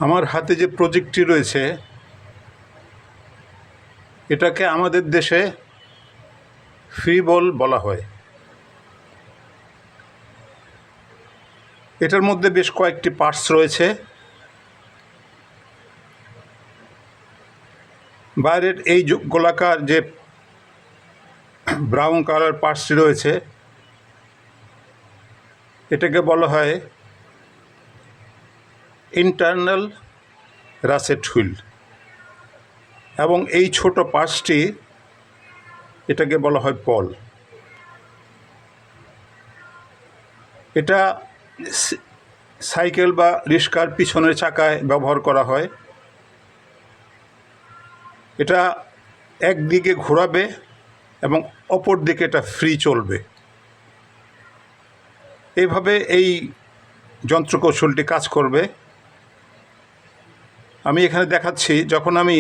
আমার হাতে যে প্রজেক্টটি রয়েছে এটাকে আমাদের দেশে ফ্রি বল বলা হয়। এটার মধ্যে বেশ কয়েকটি পার্টস রয়েছে। বাইরের এই গোলাকার যে ব্রাউন কালার পার্টসটি রয়েছে এটাকে বলা হয় ইন্টারনাল রাসেট হুইল, এবং এই ছোট পার্টসটি এটাকে বলা হয় পল। এটা সাইকেল বা রিক্সার পিছনের চাকায় ব্যবহার করা হয়। এটা একদিকে ঘোরাবে এবং অপর দিকে এটা ফ্রি চলবে। এইভাবে এই যন্ত্রকৌশলটি কাজ করবে। আমি এখানে দেখাচ্ছি, যখন আমি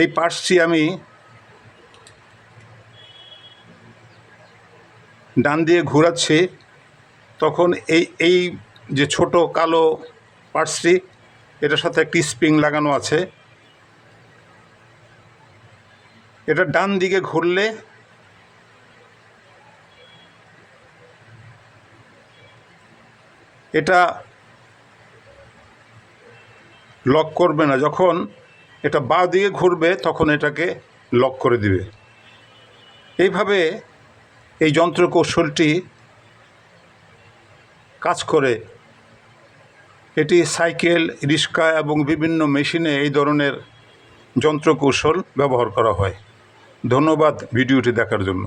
এই পার্টসটি আমি ডান দিয়ে ঘোরাচ্ছি, তখন এই যে ছোট কালো পার্টসটি এটার সাথে একটি স্প্রিং লাগানো আছে। এটা ডান দিকে ঘুরলে এটা লক করবে না, যখন এটা বাঁ দিকে ঘুরবে তখন এটাকে লক করে দিবে। এইভাবে এই যন্ত্রকৌশলটি কাজ করে। এটি সাইকেল, রিক্সা এবং বিভিন্ন মেশিনে এই ধরনের যন্ত্রকৌশল ব্যবহার করা হয়। ধন্যবাদ ভিডিওটি দেখার জন্য।